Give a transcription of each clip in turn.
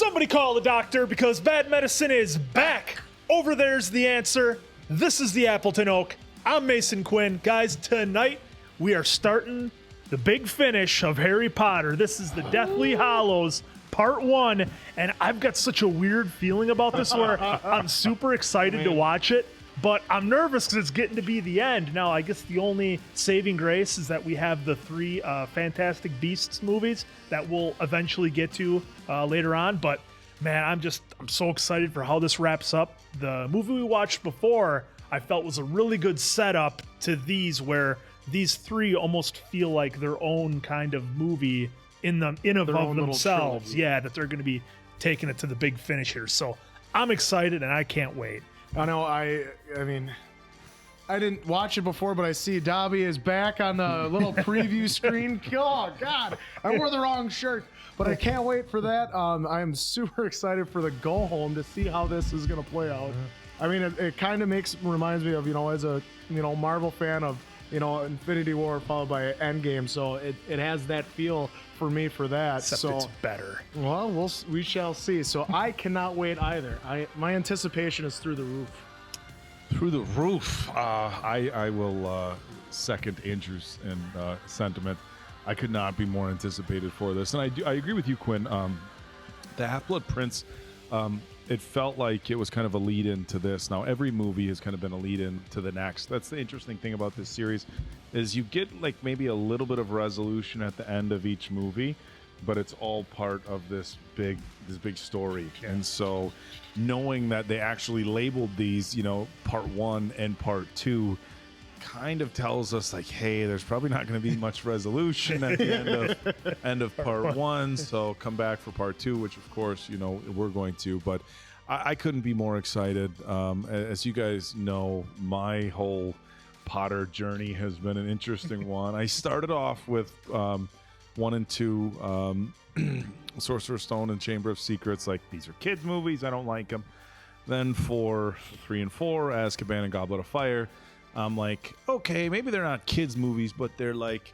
Somebody call the doctor because bad medicine is back. Over there's the answer. This is the Appleton Oak. I'm Mason Quinn. Guys, tonight we are starting the big finish of Harry Potter. This is the Deathly Hallows Part 1, and I've got such a weird feeling about this where I'm super excited to watch it, but I'm nervous because it's getting to be the end. Now, I guess the only saving grace is that we have the 3 Fantastic Beasts movies that we'll eventually get to later on, but man, I'm so excited for how this wraps up. The movie we watched before, I felt was a really good setup to these, where these 3 almost feel like their own kind of movie in of themselves. Yeah, that they're going to be taking it to the big finish here. So I'm excited and I can't wait. I know. I mean, I didn't watch it before, but I see Dobby is back on the little preview screen. Oh God, I wore the wrong shirt, but I can't wait for that. I am super excited for the go home to see how this is going to play out. I mean, it kind of reminds me of, as a Marvel fan of Infinity War followed by Endgame, so it has that feel for me for that. Except so it's better. Well, we shall see. So I cannot wait either. My anticipation is through the roof. Through the roof. I will second Andrew's sentiment. I could not be more anticipated for this, and I agree with you, Quinn. The Half-Blood Prince. It felt like it was kind of a lead-in to this. Now, every movie has kind of been a lead-in to the next. That's the interesting thing about this series, is you get like maybe a little bit of resolution at the end of each movie, but it's all part of this big story. And so, knowing that they actually labeled these, Part 1 and Part 2, kind of tells us like, hey, there's probably not going to be much resolution at the end of Part 1, so come back for Part 2, which of course we're going to. But I couldn't be more excited. As you guys know, my whole Potter journey has been an interesting one. I started off with 1 and 2, Sorcerer's Stone and Chamber of Secrets, like these are kids movies, I don't like them. Then 3 and 4, Azkaban and Goblet of Fire. I'm like, okay, maybe they're not kids movies, but they're like,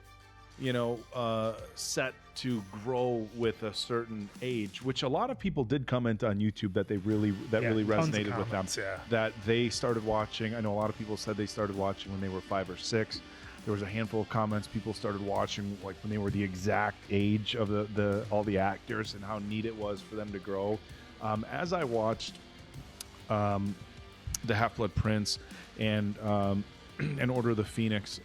set to grow with a certain age, which a lot of people did comment on YouTube that really resonated with them. Yeah. That they started watching. I know a lot of people said they started watching when they were 5 or 6. There was a handful of comments. People started watching like when they were the exact age of all the actors, and how neat it was for them to grow. As I watched the Half-Blood Prince and Order of the Phoenix,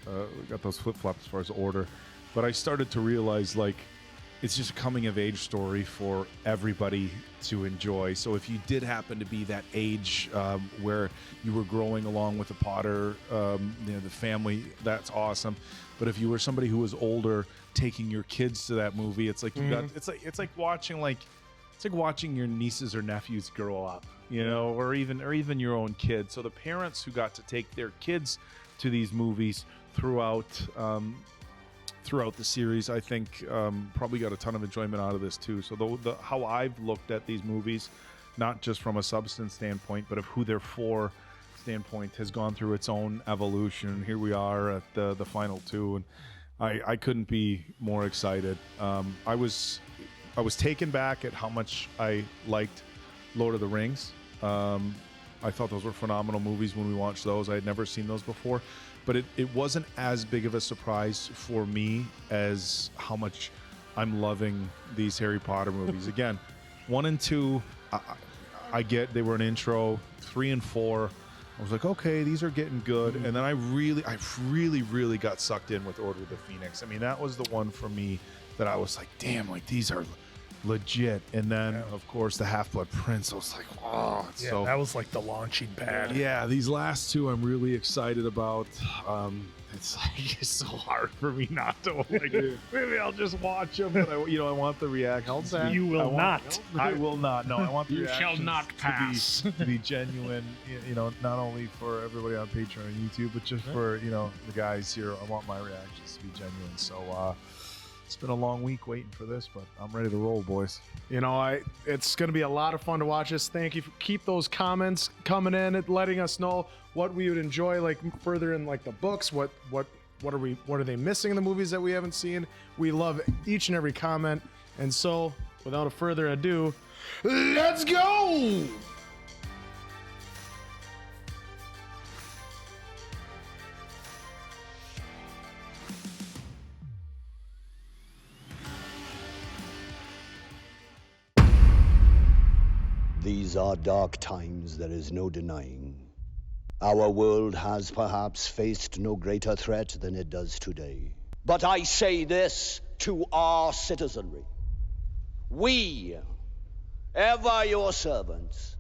got those flip-flops as far as order, but I started to realize like it's just a coming of age story for everybody to enjoy. So if you did happen to be that age where you were growing along with the Potter, the family, that's awesome. But if you were somebody who was older, taking your kids to that movie, it's like it's like watching your nieces or nephews grow up, or even your own kids. So the parents who got to take their kids to these movies throughout the series, I think probably got a ton of enjoyment out of this too. So how I've looked at these movies, not just from a substance standpoint, but of who they're for standpoint, has gone through its own evolution. Here we are at the final 2, and I couldn't be more excited. I was taken back at how much I liked Lord of the Rings. I thought those were phenomenal movies when we watched those. I had never seen those before, but it wasn't as big of a surprise for me as how much I'm loving these Harry Potter movies. Again, 1 and 2, I get they were an intro. 3 and 4, I was like, okay, these are getting good. And then I really got sucked in with Order of the Phoenix. I mean, that was the one for me that I was like, damn, like these are legit. And then of course the Half-Blood Prince, I was like, oh, so that was like the launching pad. Yeah, these last 2 I'm really excited about. It's so hard for me not to like. Maybe I'll just watch them, but I want the reactions. You will not. I will not. No, I want the You reactions shall not pass. to be genuine. Not only for everybody on Patreon and YouTube, but just for the guys here. I want my reactions to be genuine. So. It's been a long week waiting for this, but I'm ready to roll, boys. It's going to be a lot of fun to watch this. Thank you. Keep those comments coming in and letting us know what we would enjoy, like further in like the books. What are they missing in the movies that we haven't seen? We love each and every comment. And so, without a further ado, Let's go! These are dark times, there is no denying. Our world has perhaps faced no greater threat than it does today. But I say this to our citizenry. We, ever your servants,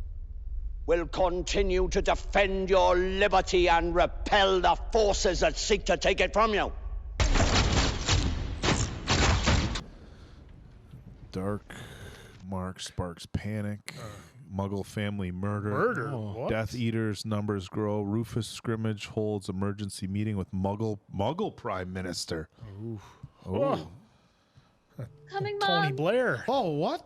will continue to defend your liberty and repel the forces that seek to take it from you. Dark Mark sparks panic. Muggle family murder. Murder? What? Death Eaters numbers grow. Rufus Scrimmage holds emergency meeting with Muggle Prime Minister. Oh. Coming, Tony Mom. Blair. Oh, what?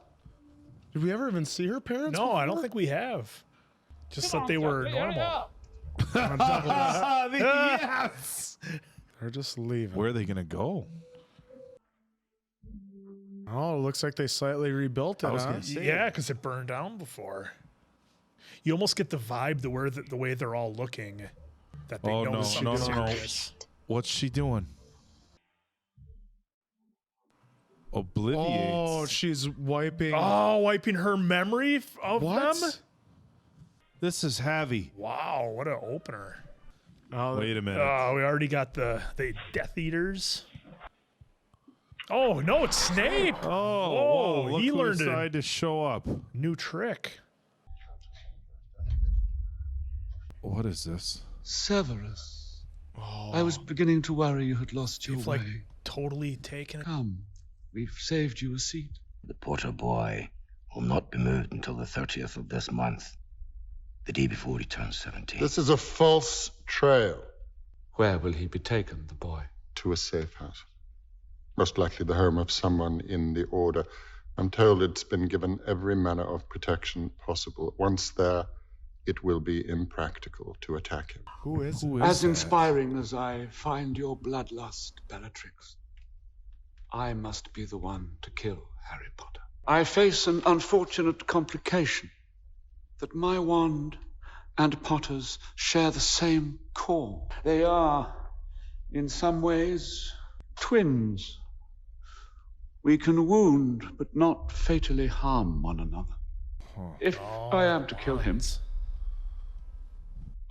Did we ever even see her parents? No, I don't before? think we have. Just that they were normal. Yes! They're just leaving. Where are they going to go? Oh, it looks like they slightly rebuilt it. I was huh? gonna say. Yeah, because it burned down before. You almost get the vibe the way they're all looking, that they Oh, know no, she's no, no. serious. What's she doing? Obliviates. Oh, she's wiping. Oh, wiping her memory of what? them? This is heavy. Wow, what an opener. Oh, Wait a minute. Oh, we already got the Death Eaters. Oh, no, it's Snape. Oh, Whoa, whoa, look he who learned a decided to show up. new trick. What is this? Severus. Oh. I was beginning to worry you had lost your You've way. like totally taken it. Come, we've saved you a seat. The Potter boy will not be moved until the 30th of this month, the day before he turns 17. This is a false trail Where will he be taken, the boy? to a safe house. Most likely the home of someone in the Order. I'm told it's been given every manner of protection possible. Once there, it will be impractical to attack him. Who is it? As inspiring as I find your bloodlust, Bellatrix, I must be the one to kill Harry Potter. I face an unfortunate complication, that my wand and Potter's share the same core. They are, in some ways, twins. We can wound, but not fatally harm one another. If I am to kill him,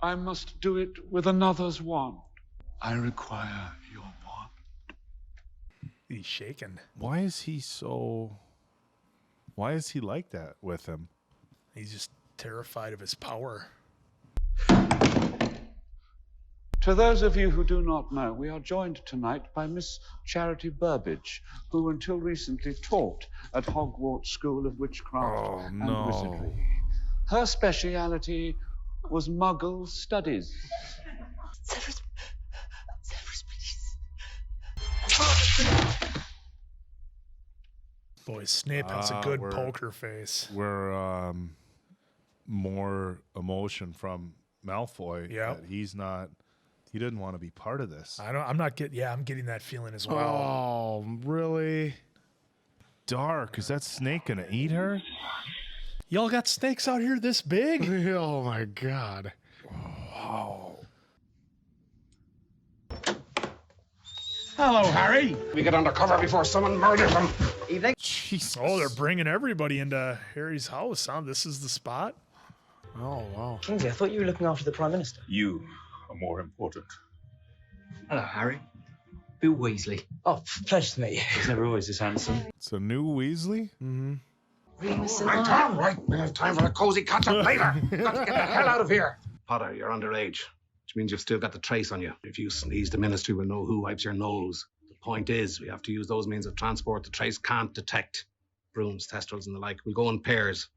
I must do it with another's wand. I require your wand. He's shaking. Why is he like that with him? He's just terrified of his power. To those of you who do not know, we are joined tonight by Miss Charity Burbage, who until recently taught at Hogwarts School of Witchcraft and Wizardry. Her speciality was Muggle studies. Severus, please. Boy, Snape has a good we're- poker face. Where more emotion from Malfoy. Yep. That he didn't want to be part of this. I'm getting that feeling as well. Oh, really? Dark. Is that snake gonna eat her? Y'all got snakes out here this big? Oh my God. Hello, Harry. We get under cover before someone murders him. Jesus. Oh, they're bringing everybody into Harry's house, huh? This is the spot? Oh, wow. Kingsley, I thought you were looking after the Prime Minister. You are more important. Hello, Harry. Bill Weasley. Oh, pleasure to meet you. He's never always this handsome. It's a new Weasley? Mm-hmm. Remus Right, Tom, right. We have time for a cozy catch-up later. Got to get the hell out of here. Potter, you're underage, which means you've still got the trace on you. If you sneeze, the Ministry will know who wipes your nose. The point is, we have to use those means of transport the trace can't detect. Brooms, testrals, and the like. We'll go in pairs.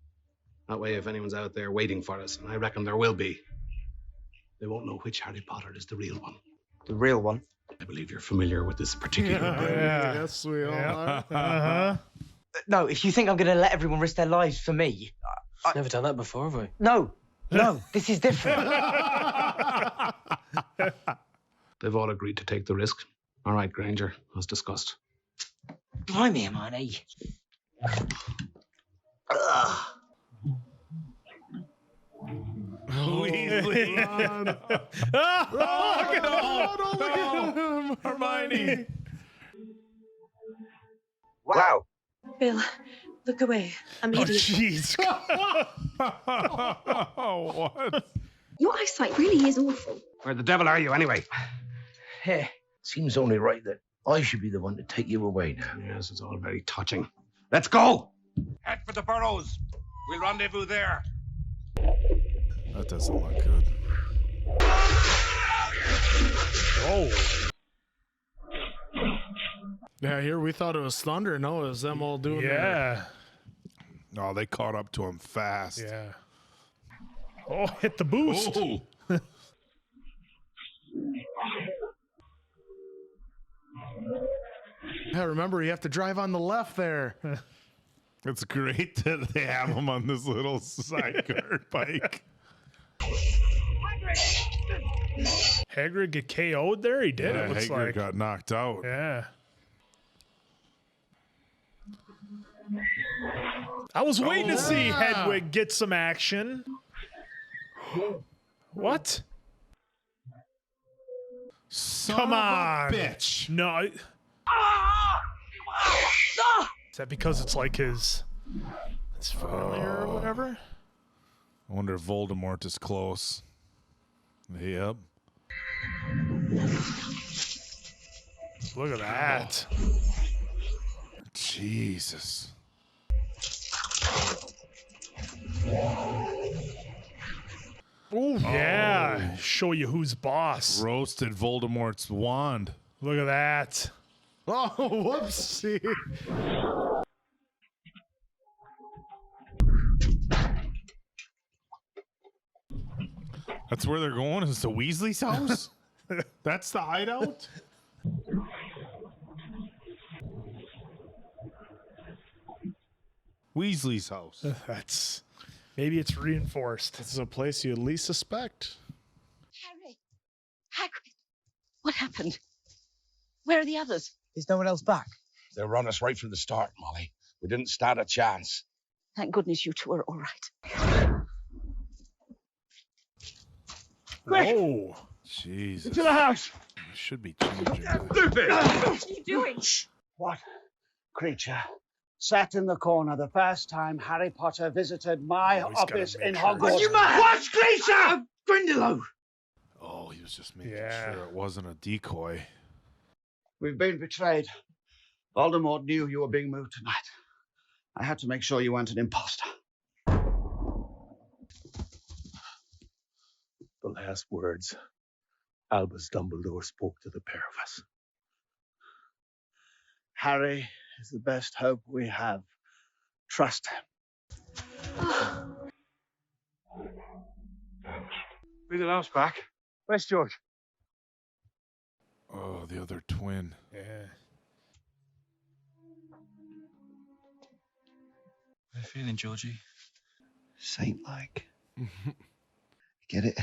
That way, if anyone's out there waiting for us, and I reckon there will be, they won't know which Harry Potter is the real one. The real one. I believe you're familiar with this particular breed. Yes, we all are. Uh-huh. No, if you think I'm going to let everyone risk their lives for me... Never done that before, have we? No, this is different. They've all agreed to take the risk. All right, Granger, as discussed. Blimey, Hermione. Weasley. Oh, look at him. Hermione. Wow. Bill, look away. I'm Oh, idiot. jeez. What? Your eyesight really is awful. Where the devil are you anyway? Hey, seems only right that I should be the one to take you away now. Yes, it's all very touching. Let's go! Head for the burrows. We'll rendezvous there. That doesn't look good. Oh. Yeah, here we thought it was thunder. No, it was them all doing Yeah. Oh, they caught up to him fast. Yeah. Oh, hit the boost. Oh. Yeah, remember, you have to drive on the left there. It's great that they have him on this little sidecar bike. Hagrid get KO'd there? He did, Yeah, it looks Hagrid like. got knocked out. Yeah. I was waiting to see Hedwig get some action. What? Come on. Bitch. No. Is that because it's like his family or whatever? I wonder if Voldemort is close. Yep. Look at that. Jesus. Ooh, yeah. Show you who's boss. Roasted Voldemort's wand. Look at that. Oh, whoopsie. That's where they're going, is to Weasley's house? That's the hideout? Weasley's house. That's maybe it's reinforced. This is a place you at least suspect. Harry! Hagrid! What happened? Where are the others? Is no one else back? They run us right from the start, Molly. We didn't stand a chance. Thank goodness you two are all right. Whoa. Jesus. Into the house! Should be changing. Stupid! What are you doing? What creature sat in the corner the first time Harry Potter visited my he's gotta office make in sure Hogwarts? it's- What creature? Grindylow! Oh, he was just making Yeah. sure it wasn't a decoy. We've been betrayed. Voldemort knew you were being moved tonight. I had to make sure you weren't an imposter. The last words Albus Dumbledore spoke to the pair of us. Harry is the best hope we have. Trust him. Bring the mouse back. Where's George? Oh, the other twin. Yeah. How are you feeling, Georgie? Saint-like. Get it?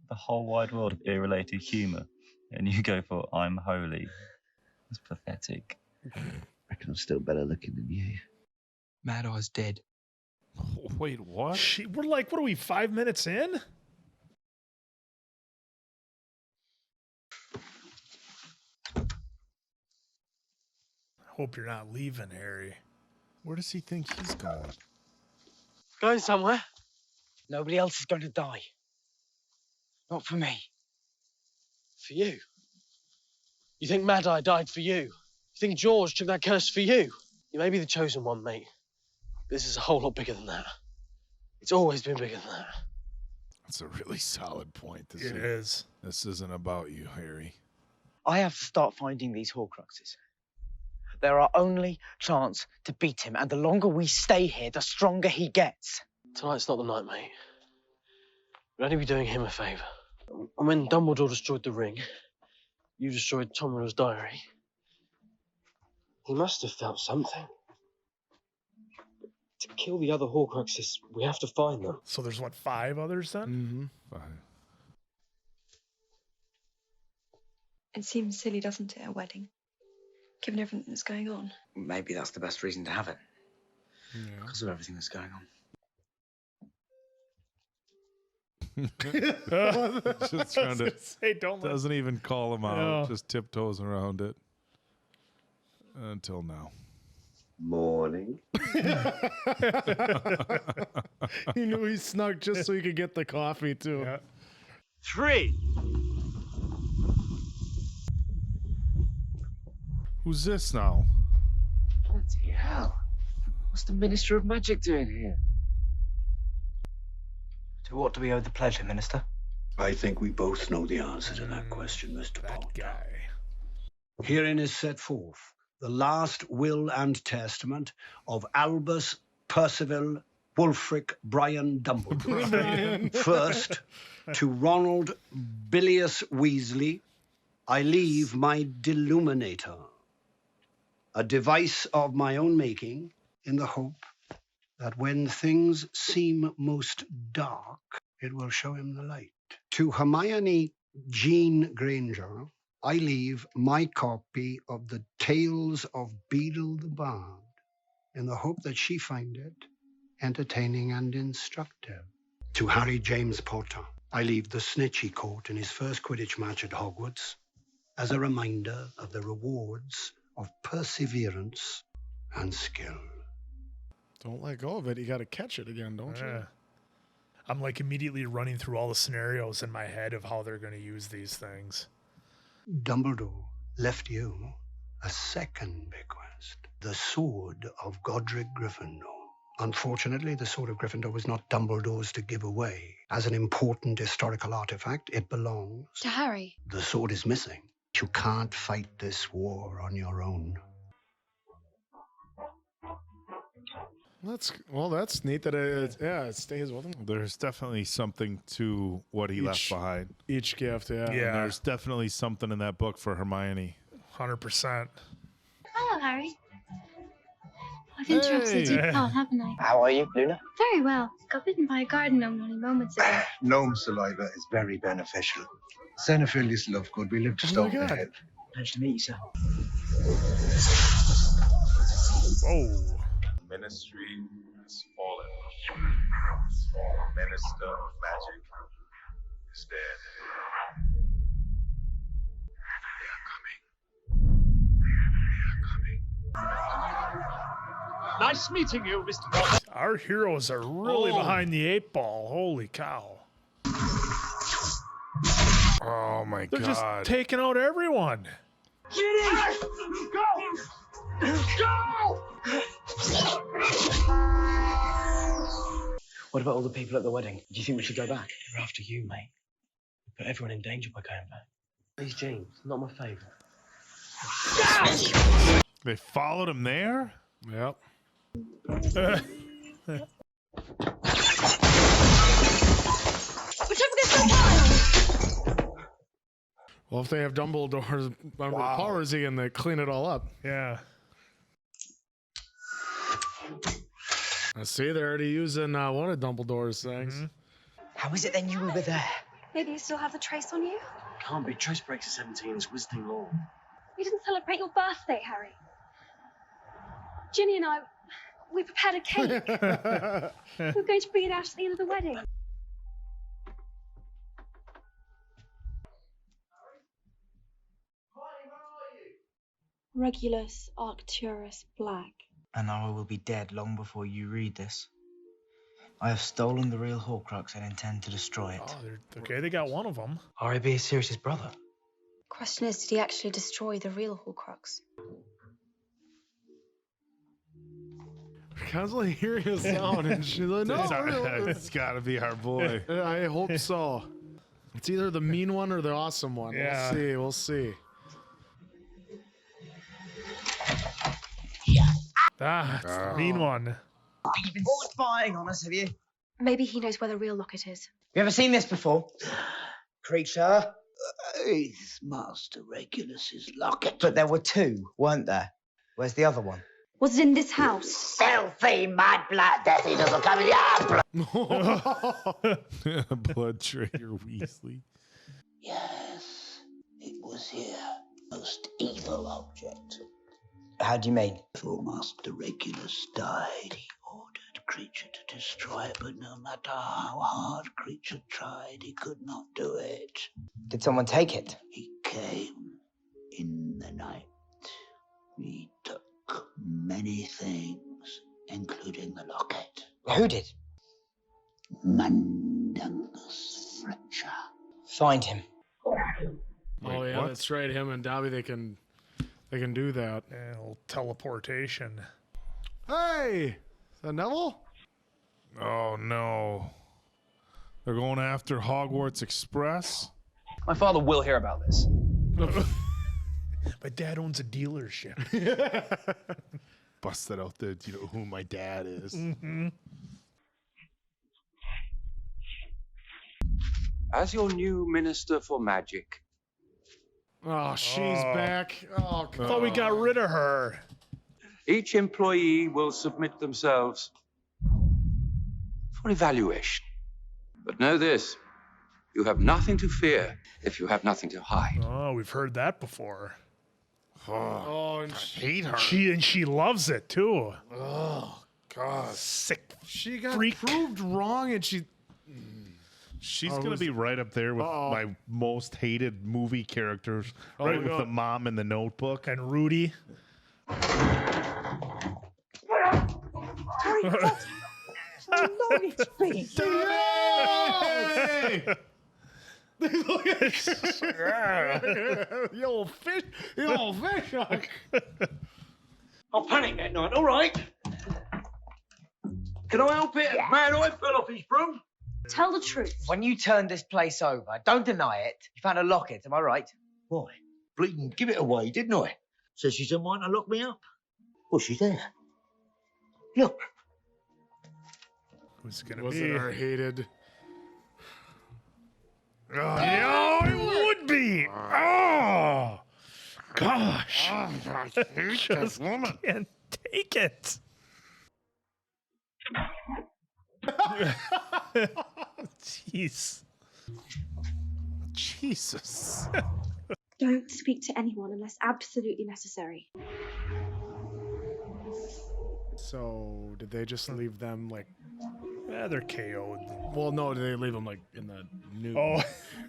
The whole wide world of irrelated humour, and you go for I'm holy. It's pathetic. Reckon I'm still better looking than you. Mad Eye's dead. Oh, wait, what? We're like, what are we, 5 minutes in? Hope you're not leaving, Harry. Where does he think he's going? Going somewhere? Nobody else is going to die. Not for me. For you? You think Mad Eye died for you? You think George took that curse for you? You may be the chosen one, mate. This is a whole lot bigger than that. It's always been bigger than that. That's a really solid point. It is. This isn't about you, Harry. I have to start finding these Horcruxes. They're our only chance to beat him, and the longer we stay here, the stronger he gets. Tonight's not the night, mate. We'd only be doing him a favour. And when Dumbledore destroyed the ring, you destroyed Tom Riddle's diary. He must have felt something. To kill the other Horcruxes, we have to find them. So there's, what, 5 others then? Mm-hmm. 5. It seems silly, doesn't it, a wedding? Given everything that's going on. Maybe that's the best reason to have it. because of everything that's going on. Just trying to say, don't let- doesn't even call him out. No. Just tiptoes around it until now. Morning. He knew he snuck just so he could get the coffee too. 3. Who's this now? Bloody hell. What's the Minister of Magic doing here? To what do we owe the pleasure, Minister? I think we both know the answer to that question, Mr. Potter. Herein is set forth the last will and testament of Albus Percival Wulfric Brian Dumbledore. First, to Ronald Bilious Weasley, I leave my Deluminator, a device of my own making, in the hope that when things seem most dark, it will show him the light. To Hermione Jean Granger, I leave my copy of the Tales of Beedle the Bard, in the hope that she find it entertaining and instructive. To Harry James Potter, I leave the snitch he caught in his first Quidditch match at Hogwarts, as a reminder of the rewards of perseverance and skill. Don't let go of it. You got to catch it again, don't you? I'm like immediately running through all the scenarios in my head of how they're going to use these things. Dumbledore left you a second bequest, the Sword of Godric Gryffindor. Unfortunately, the Sword of Gryffindor was not Dumbledore's to give away. As an important historical artifact, it belongs To Harry. The sword is missing. You can't fight this war on your own. That's neat that it stays with him. There's definitely something to what he left behind. Each gift, yeah. And there's definitely something in that book for Hermione. 100%. Hello, Harry. I've interrupted you before, haven't I? How are you, Luna? Very well. Got bitten by a garden gnome only moments ago. Gnome saliva is very beneficial. Xenophilius Lovegood, we live just over ahead. Nice to meet you, sir. Whoa. Ministry has fallen. Minister of Magic is dead. Nice meeting you, Mr. Potter. Our heroes are really behind the 8 ball. Holy cow. Oh my They're just god. taking out everyone. Ginny! Go! Go! What about all the people at the wedding? Do you think we should go back? They're after you, mate. We put everyone in danger by going back. These jeans, not my favourite. They followed him there? Yep. Well, if they have Dumbledore's powers, he can clean it all up. Yeah. I see they're already using one of Dumbledore's things. How is it then you were there? Maybe you still have the trace on you? Can't be. Trace breaks at 17 is visiting law. You didn't celebrate your birthday, Harry. Ginny and I, we prepared a cake. We're going to bring it out at the end of the wedding. Regulus Arcturus Black. And now I will be dead long before you read this. I have stolen the real Horcrux and intend to destroy it. Oh, okay, they got one of them. R.A.B. is Sirius's brother. Question is, did he actually destroy the real Horcrux? Constantly hearing a sound, and she's like, "No, It's got to be our boy." I hope so. It's either the mean one or the awesome one. Yeah. We'll see. It's the mean one. You've been spying on us, have you? Maybe he knows where the real locket is. You ever seen this before? Creature. It's Master Regulus's locket. But there were two, weren't there? Where's the other one? Was it in this house? Filthy mud blood, Deathly doesn't come in your blood. Blood traitor Weasley. Yes, it was here. Most evil object. How do you mean? Before Master Regulus died, he creature to destroy, but no matter how hard creature tried, he could not do it. Did someone take it? He came in the night. He took many things, including the locket. Who did? Mundungus Fletcher. Find him. Oh yeah, what? that's right. Him and Dobby, they can do that. Yeah, a little teleportation. Hey, is that Neville? Oh no. They're going after Hogwarts Express? My father will hear about this. My dad owns a dealership. Busted out the, you know, who my dad is. Mm-hmm. As your new Minister for Magic, Oh, she's back. Oh, I thought we got rid of her. each employee will submit themselves for evaluation. But know this, you have nothing to fear if you have nothing to hide. Oh, we've heard that before. Oh, and I hate her. She loves it too. oh God, Sick. she got freak. proved wrong, and she's gonna be right up there with my most hated movie characters, right with the mom in the Notebook and Rudy. Harry Potter! Oh, Lord, it's big. The old fish. I'll panic that night, all right? Can I help it? Man, I fell off his broom. Tell the truth. When you turned this place over, don't deny it. You found a locket, am I right? Why? Bleeding, give it away, didn't I? Says she's a mind to lock me up. Well, she's there. Look. Who's gonna Was be? it our hated? Yeah, it would be. Oh, gosh. I hate Just can't take it. Jeez. Jesus. Don't speak to anyone unless absolutely necessary. So did they just leave them like? Yeah, they're KO'd. Well, no, did they leave them like in the new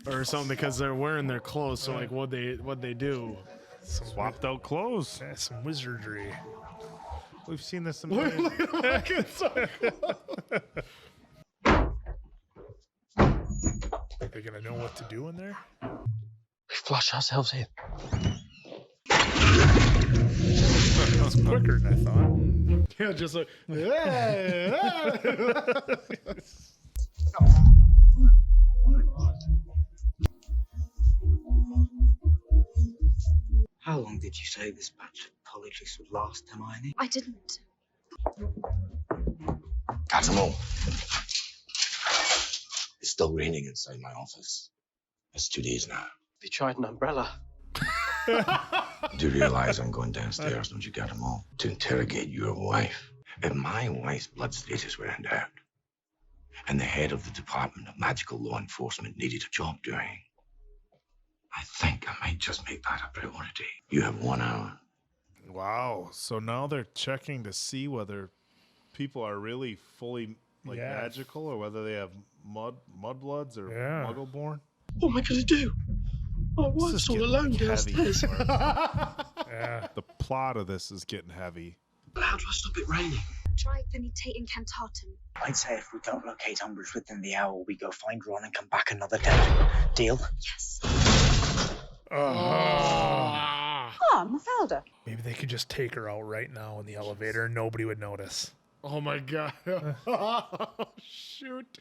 or something because they're wearing their clothes? So like, what they do? Swapped out clothes. Yeah, some wizardry. We've seen this in They're gonna know what to do in there. We flush ourselves in. That was quicker than I thought. Yeah, just like. How long did you say this batch of politics would last, Hermione? I didn't. Got them all. It's still raining inside my office. It's 2 days now. Have you tried an umbrella? Do you realize I'm going downstairs, don't you, got them all, to interrogate your wife? If my wife's blood status were in doubt, and the head of the Department of Magical Law Enforcement needed a job doing, I think I might just make that a priority. You have 1 hour. Wow. So now they're checking to see whether people are really fully magical or whether they have mudbloods or muggle-born. What am I going to do? My wife's all alone downstairs. Yeah. The plot of this is getting heavy. How do I stop it raining? Try Venite Incantatum. I'd say if we don't locate Umbridge within the hour, we go find Ron and come back another day. Deal? Yes. Ah, Mafalda. Maybe they could just take her out right now in the elevator and nobody would notice. Oh my God. Oh, shoot.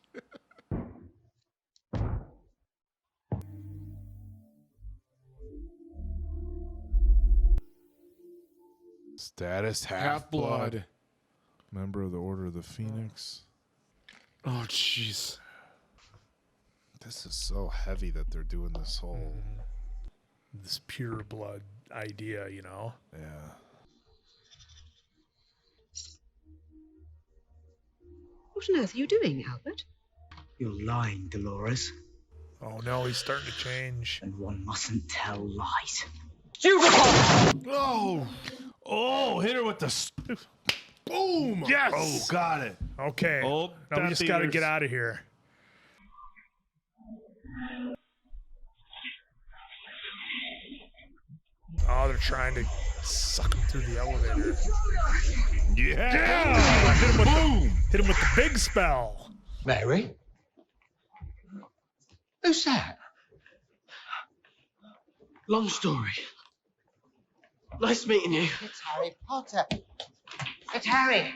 Status Half-Blood. Member of the Order of the Phoenix. Oh, jeez. This is so heavy that they're doing this whole... This pure blood idea, you know? Yeah. What on earth are you doing, Albert? You're lying, Dolores. Oh no, he's starting to change. And one mustn't tell lies. Oh! Oh, hit her with the... Boom! Yes! Oh, got it. Okay. Oh, now we just got to Death get Eaters. out of here. Oh, they're trying to suck him through the elevator. Yeah! Hit him with the big spell. Mary? Who's that? Long story. Nice meeting you. It's Harry Potter. It's Harry.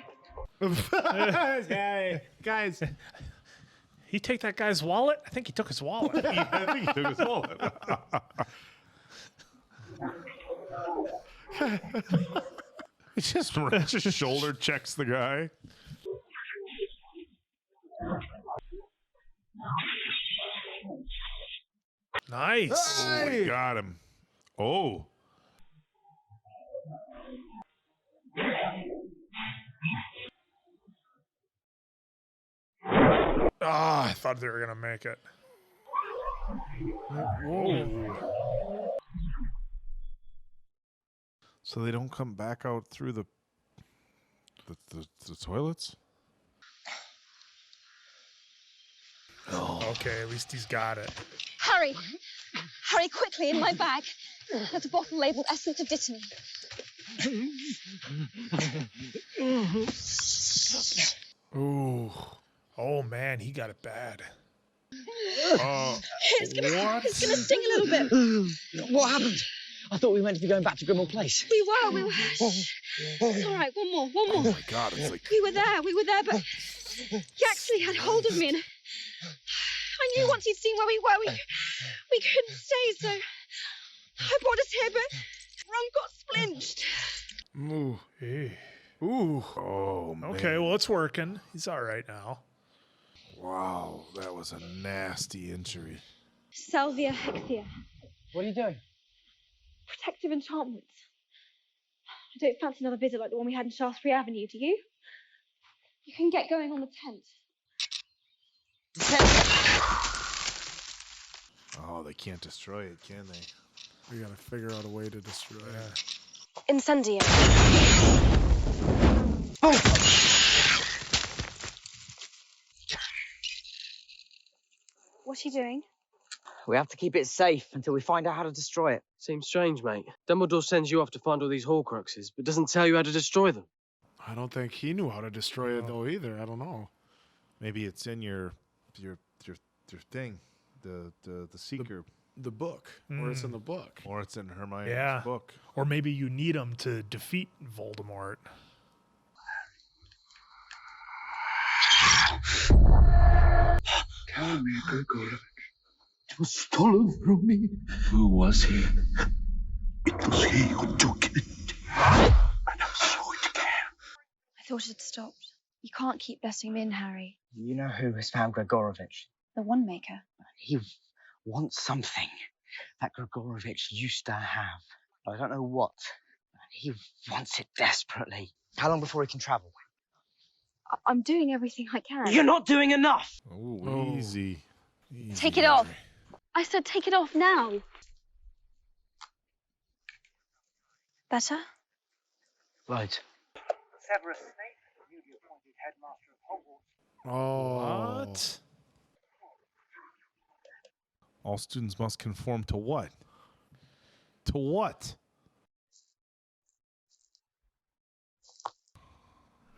Guys. He take that guy's wallet? I think he took his wallet. I think he took his wallet. He just shoulder checks the guy. Nice. Oh, he got him. Oh. Ah, I thought they were gonna make it. Whoa. So they don't come back out through the toilets? Okay, at least he's got it. Harry! Harry, quickly, in my bag. There's a bottle labelled Essence of Dittany. Ooh. Oh, man, he got it bad. It's gonna sting a little bit. What happened? I thought we were meant to be going back to Grimmauld Place. We were. It's all right, one more. Oh my God, it's like... We were there, but he actually had hold of me, and I knew once he'd seen where we were, we couldn't stay, so I brought us here, but Ron got splinched. Ooh. Hey. Ooh. Oh, man. Okay, well, it's working. He's all right now. Wow, that was a nasty injury. Salvia hexia. What are you doing? Protective enchantments. I don't fancy another visit like the one we had in Shaftesbury Avenue, do you? You can get going on the tent. Oh, they can't destroy it, can they? We gotta figure out a way to destroy it. Incendio. What's he doing? We have to keep it safe until we find out how to destroy it. Seems strange, mate. Dumbledore sends you off to find all these Horcruxes, but doesn't tell you how to destroy them. I don't think he knew how to destroy it though either. I don't know. Maybe it's in your thing, the Seeker. The book, or it's in the book, or it's in Hermione's book, or maybe you need him to defeat Voldemort. Tell me, Gregorovich. It was stolen from me. Who was he? It was he who took it. And so it can. I thought it had stopped. You can't keep letting him in, Harry. You know who has found Gregorovich? The One Maker. He wants something that Gregorovich used to have. I don't know what. He wants it desperately. How long before he can travel? I'm doing everything I can. You're not doing enough! Oh, easy. Take it off. I said take it off now. Better? Right. Severus Snape, newly appointed headmaster of Hogwarts. Oh. What? All students must conform to what? To what?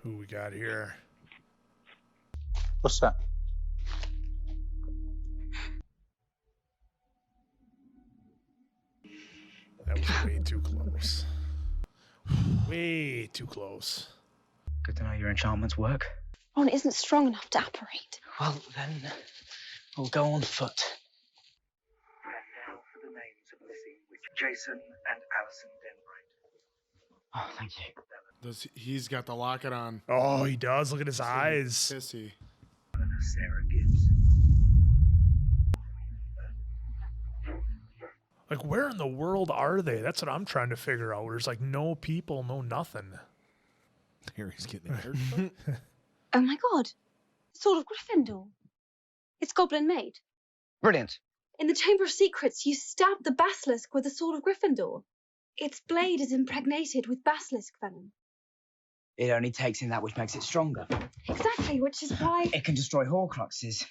Who we got here? What's that? That was way too close. Way too close. Good to know your enchantments work. Ron isn't strong enough to apparate. Well, then, we'll go on foot. And now for the names of missing witch Jason and Alison Denbright. Oh, thank you. He's got the locket on. Oh, he does. Look at his eyes. Pissy. Sarah Gibbs. Like, where in the world are they? That's what I'm trying to figure out. There's like no people, no nothing. Harry's getting a haircut. Oh my god. Sword of Gryffindor. It's goblin made. Brilliant. In the Chamber of Secrets, you stabbed the basilisk with the sword of Gryffindor. Its blade is impregnated with basilisk venom. It only takes in that which makes it stronger. Exactly, which is why... It can destroy Horcruxes.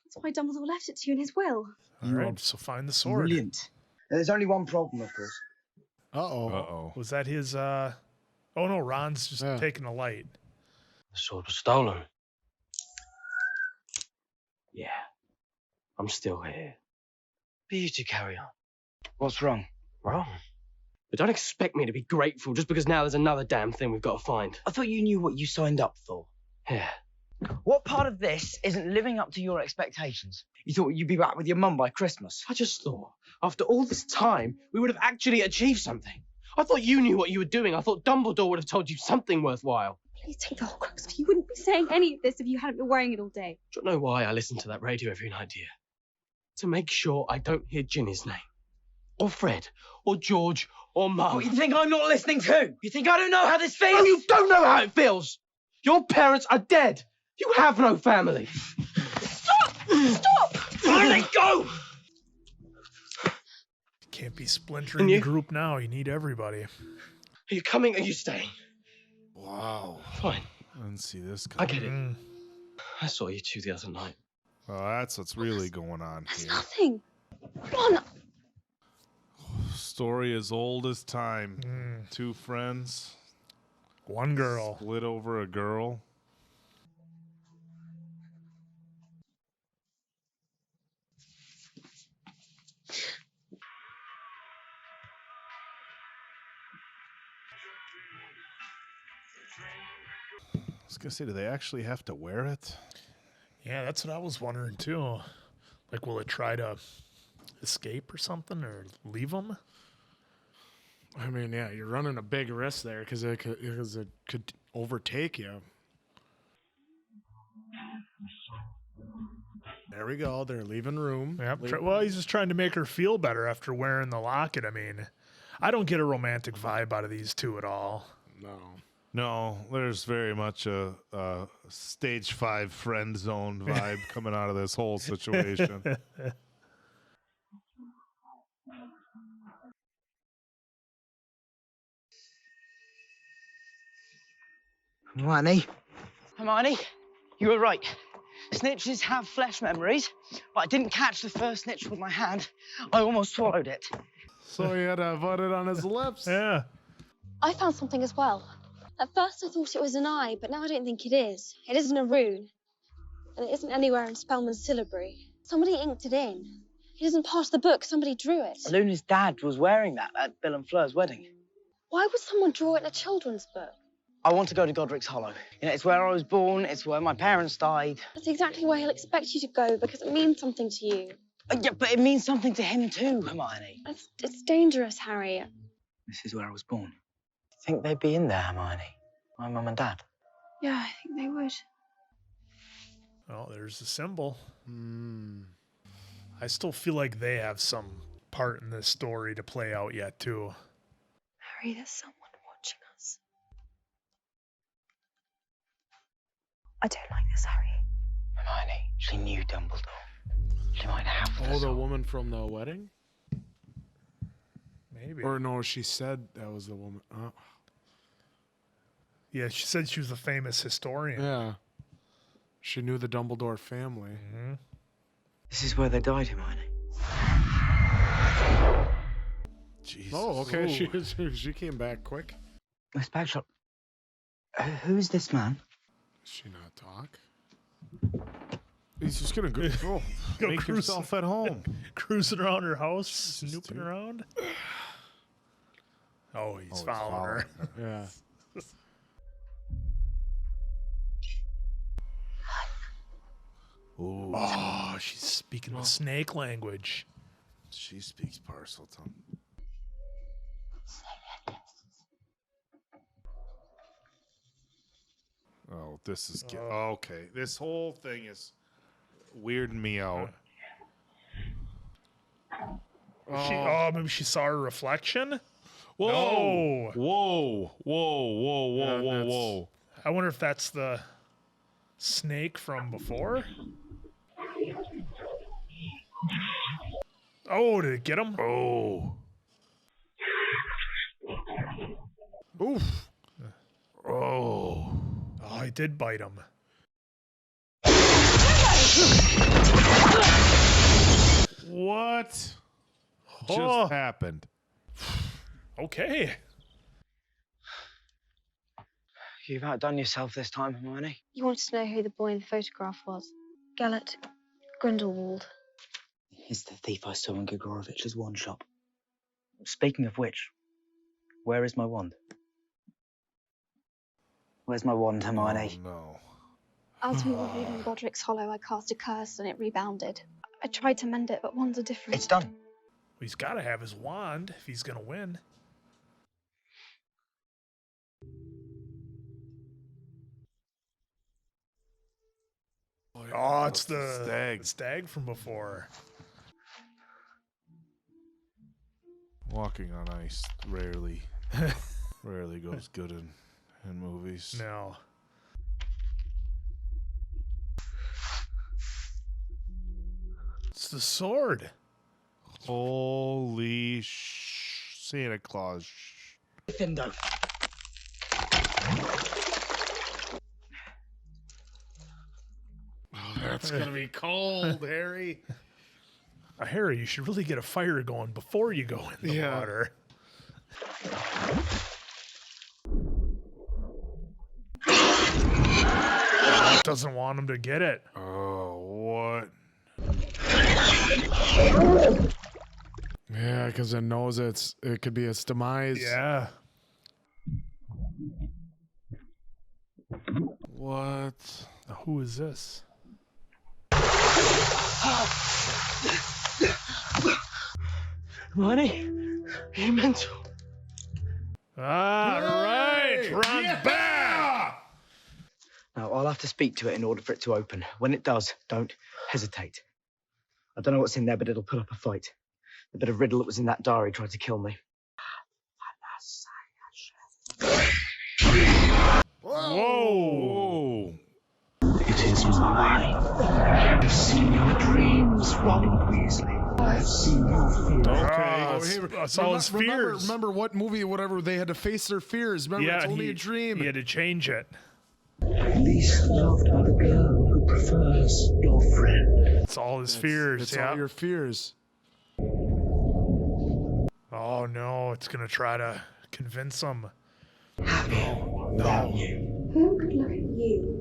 That's why Dumbledore left it to you in his will. All right, so find the sword. Brilliant. There's only one problem, of course. Uh-oh. Was that his, Oh, no, Ron's just taking the light. The sword was stolen. Yeah. I'm still here. But you two carry on. What's wrong? Wrong? But don't expect me to be grateful just because now there's another damn thing we've got to find. I thought you knew what you signed up for. Yeah. What part of this isn't living up to your expectations? You thought you'd be back with your mum by Christmas. I just thought, after all this time, we would have actually achieved something. I thought you knew what you were doing. I thought Dumbledore would have told you something worthwhile. Please take the Horcrux. You wouldn't be saying any of this if you hadn't been wearing it all day. Do you know why I listen to that radio every night, dear? To make sure I don't hear Ginny's name. Or Fred. Or George. Or Mum. What, you think I'm not listening to? You think I don't know how this feels? No, you don't know how it feels! Your parents are dead! You have no family! Stop! Stop! Let go! Can't be splintering the group now. You need everybody. Are you coming or are you staying? Wow. Fine. I didn't see this I coming. get it. I saw you two the other night. Well, that's what's really going on here. Nothing. Ron! Story as old as time. Two friends. One girl. Split over a girl. I was gonna say, do they actually have to wear it? Yeah, that's what I was wondering too. Like, will it try to escape or something, or leave them? I mean, yeah, you're running a big risk there because it could overtake you. There we go. They're leaving room. Yep. Well, he's just trying to make her feel better after wearing the locket. I mean, I don't get a romantic vibe out of these two at all. No, there's very much a stage 5 friend zone vibe coming out of this whole situation. Hermione, you were right. Snitches have flesh memories, but I didn't catch the first snitch with my hand. I almost swallowed it. So he had to put it on his lips. Yeah. I found something as well. At first I thought it was an eye, but now I don't think it is. It isn't a rune. And it isn't anywhere in Spellman's syllabary. Somebody inked it in. It isn't part of the book. Somebody drew it. Luna's dad was wearing that at Bill and Fleur's wedding. Why would someone draw it in a children's book? I want to go to Godric's Hollow. You know, it's where I was born. It's where my parents died. That's exactly where he'll expect you to go, because it means something to you. Yeah, but it means something to him too, Hermione. It's dangerous, Harry. This is where I was born. I think they'd be in there, Hermione. My mum and dad. Yeah, I think they would. Oh, there's the symbol. I still feel like they have some part in this story to play out yet, too. Harry, there's someone watching us. I don't like this, Harry. Hermione, she knew Dumbledore. She might have. Oh, the woman from the wedding? Maybe. Or no, she said that was the woman. Oh. Yeah, she said she was a famous historian. Yeah. She knew the Dumbledore family. This is where they died, Hermione. Jesus. Oh, okay. She came back quick. Miss Bagshot, who's this man? Does she not talk? He's just gonna go make cruise- yourself at home. Cruising around her house, snooping around. Oh, he's following her. Yeah. Ooh. Oh, she's speaking the snake language. She speaks parcel tongue. Oh, this is okay. This whole thing is weirding me out. Maybe she saw her reflection. Whoa! No. Whoa! Whoa! I wonder if that's the snake from before. Oh, did it get him? Oh. Oof. he did bite him. What Oh. just happened? Okay. You've outdone yourself this time, Hermione. You wanted to know who the boy in the photograph was. Gellert Grindelwald. It's the thief I saw in Gregorovich's wand shop. Speaking of which, where is my wand? Where's my wand, Hermione? Oh, no. Ultimately, reading Godric's Hollow, I cast a curse and it rebounded. I tried to mend it, but wands are different. It's done. Well, he's got to have his wand if he's going to win. Oh, it's the stag from before. Walking on ice rarely goes good in movies. No. It's the sword. Holy Santa Claus. Findo. That's gonna be cold, Harry. Harry, you should really get a fire going before you go in the water. Doesn't want him to get it. Oh, what? Yeah, because it knows it could be its demise. Yeah. What? Now, who is this? Hermione, you mental. All right, round back. Now, I'll have to speak to it in order for it to open. When it does, don't hesitate. I don't know what's in there, but it'll put up a fight. The bit of riddle that was in that diary tried to kill me. Whoa! It is mine. I've seen your dreams, Ronald Weasley. I've seen your fears. That's all his fears. Remember what movie, whatever, they had to face their fears. Remember, it's only a dream. He had to change it. Least loved by the girl who prefers your friend. It's all his fears. It's all your fears. Oh no, it's gonna try to convince him. No. Who could look at you?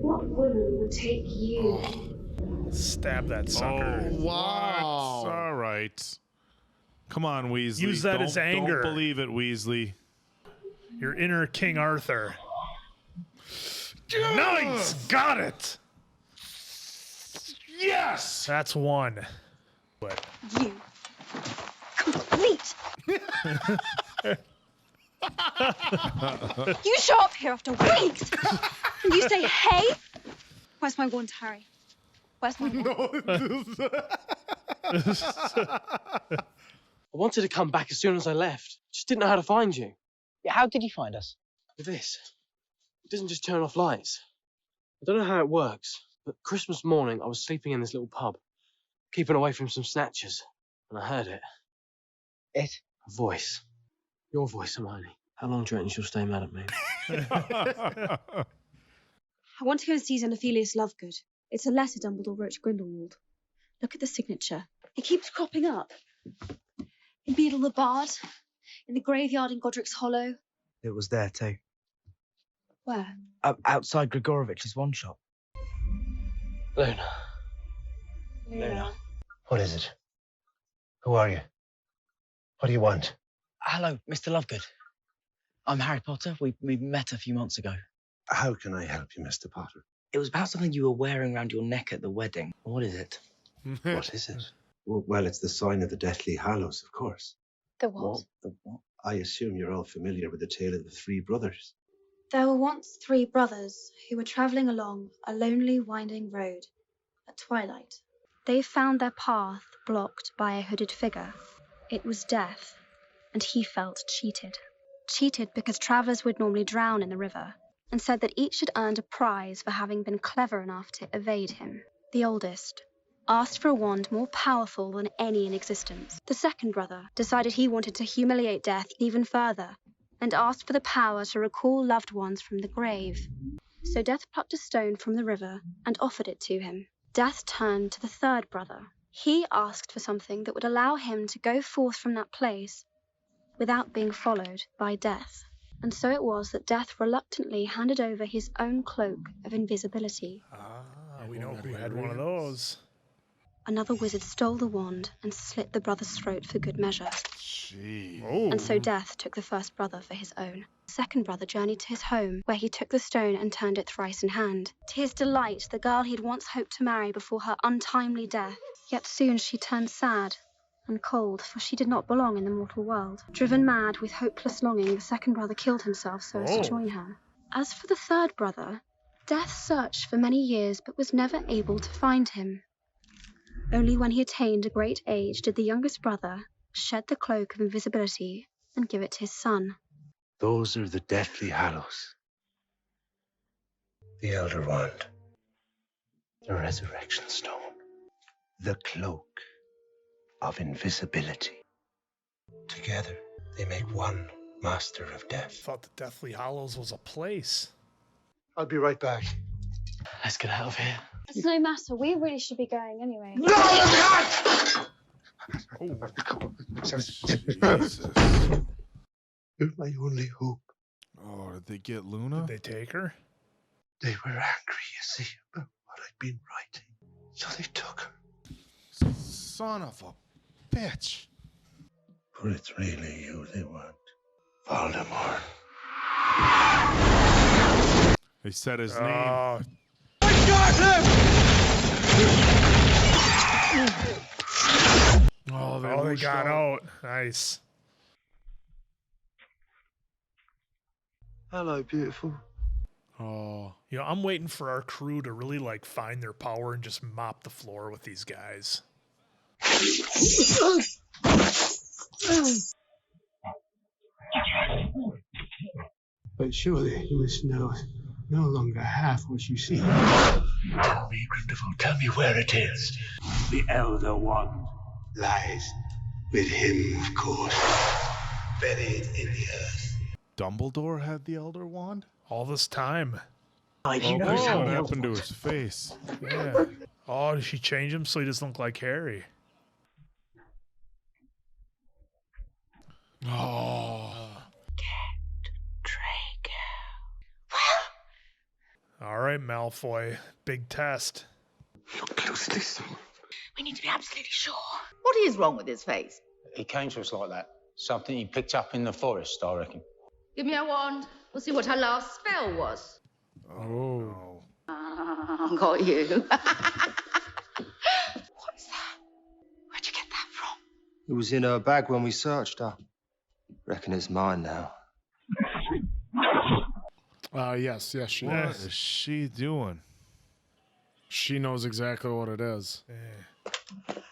What woman would take you? Stab that sucker. Oh, wow. All right. Come on, Weasley. Use that as anger. Don't believe it, Weasley. Your inner King Arthur. Nice! Got it! Yes! That's one. But You. Complete. You show up here after weeks. And you say, hey? Where's my wand, Harry? Where's my wand? I wanted to come back as soon as I left. Just didn't know how to find you. Yeah, how did you find us? With this. It doesn't just turn off lights. I don't know how it works, but Christmas morning I was sleeping in this little pub, keeping away from some snatchers, and I heard it. It? A voice. Your voice, Hermione. How long do you reckon she'll stay mad at me? I want to go and see Xenophilius Lovegood. It's a letter Dumbledore wrote to Grindelwald. Look at the signature. It keeps cropping up. In Beedle the Bard, in the graveyard in Godric's Hollow. It was there too. Where? Outside Gregorovich's wand shop. Luna. Luna. What is it? Who are you? What do you want? Hello, Mr. Lovegood. I'm Harry Potter. We met a few months ago. How can I help you, Mr. Potter? It was about something you were wearing around your neck at the wedding. What is it? What is it? Well, it's the sign of the Deathly Hallows, of course. The what? The what? I assume you're all familiar with the tale of the three brothers. There were once 3 brothers who were travelling along a lonely, winding road at twilight. They found their path blocked by a hooded figure. It was Death, and he felt cheated. Cheated because travellers would normally drown in the river, and said that each had earned a prize for having been clever enough to evade him. The oldest asked for a wand more powerful than any in existence. The second brother decided he wanted to humiliate Death even further, and asked for the power to recall loved ones from the grave. So Death plucked a stone from the river and offered it to him. Death turned to the third brother. He asked for something that would allow him to go forth from that place without being followed by Death. And so it was that Death reluctantly handed over his own cloak of invisibility. We know who had one of those. Another wizard stole the wand and slit the brother's throat for good measure. Jeez. And so Death took the first brother for his own. The second brother journeyed to his home, where he took the stone and turned it thrice in hand. To his delight, the girl he had once hoped to marry before her untimely death. Yet soon she turned sad and cold, for she did not belong in the mortal world. Driven mad with hopeless longing, the second brother killed himself so as to join her. As for the third brother, Death searched for many years but was never able to find him. Only when he attained a great age did the youngest brother shed the cloak of invisibility and give it to his son. Those are the Deathly Hallows. The Elder Wand. The Resurrection Stone. The Cloak of Invisibility. Together, they make one Master of Death. Thought the Deathly Hallows was a place. I'll be right back. Let's get out of here. It's no matter. We really should be going anyway. Jesus. You're my only hope. Oh, did they get Luna? Did they take her? They were angry, you see, about what I'd been writing. So they took her. Son of a bitch. For it's really you they want. Voldemort. They said his name. Oh, they got out. Nice. Hello, beautiful. Oh. You know, I'm waiting for our crew to really like find their power and just mop the floor with these guys. But surely you must know no longer half what you see. Tell me, Grindelwald, tell me where it is. The Elder Wand lies with him, of course, buried in the earth. Dumbledore had the Elder Wand? All this time. What happened to his face? Yeah. Oh, did she change him so he doesn't look like Harry? Oh. All right, Malfoy. Big test. Look closely, son. We need to be absolutely sure. What is wrong with his face? He came to us like that. Something he picked up in the forest, I reckon. Give me a wand. We'll see what her last spell was. Oh. Got you. What is that? Where'd you get that from? It was in her bag when we searched her. Reckon it's mine now. Yes, she What is. is she doing? She knows exactly what it is.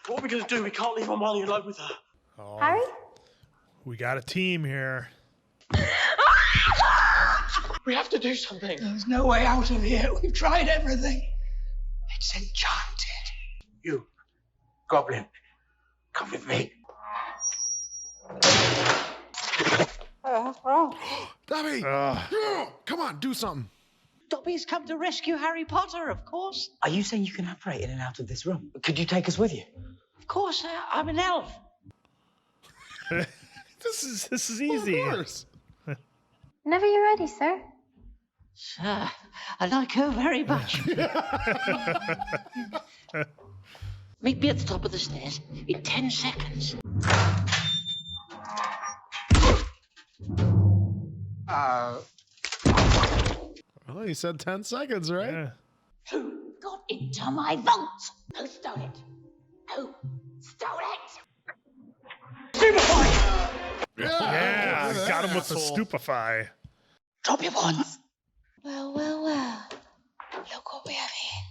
What are we going to do? We can't leave Hermione alone with her. Oh, Harry? we got a team here. We have to do something. There's no way out of here. We've tried everything. It's enchanted. You, Goblin, come with me. Dobby! Come on, do something. Dobby's come to rescue Harry Potter, of course. Are you saying you can operate in and out of this room? Could you take us with you? Of course, I'm an elf. This is easy. Of course. Whenever you're ready, sir. Sir, I like her very much. Meet me at the top of the stairs in 10 seconds. Well, he said 10 seconds, right? Yeah. Who got into my vault? Who stole it? Who stole it? Stupefy! Yeah, look at got that him with the asshole. stupefy. Drop your wands. Well. Look what we have here.